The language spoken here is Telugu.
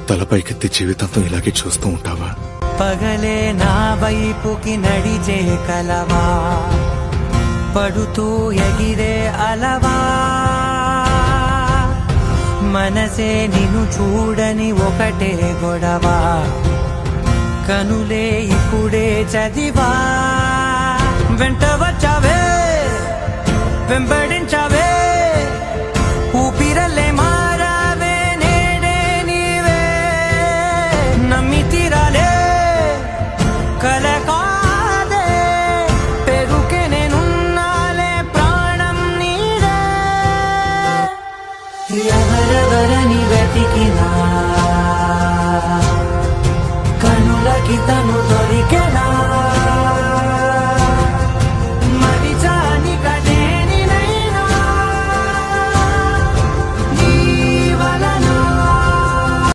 తలపైకెత్తి జీవితంతో ఇలాగే చూస్తూ ఉంటావా? పగలే నా వైపుకి నడిచే కలవా, పడుతూ ఎగిరే అలవా, మనసే నిన్ను చూడని ఒకటే గొడవ, కనులే ఇప్పుడే చదివా. వెంట వచ్చావే, వెంబడించావే, ఊపి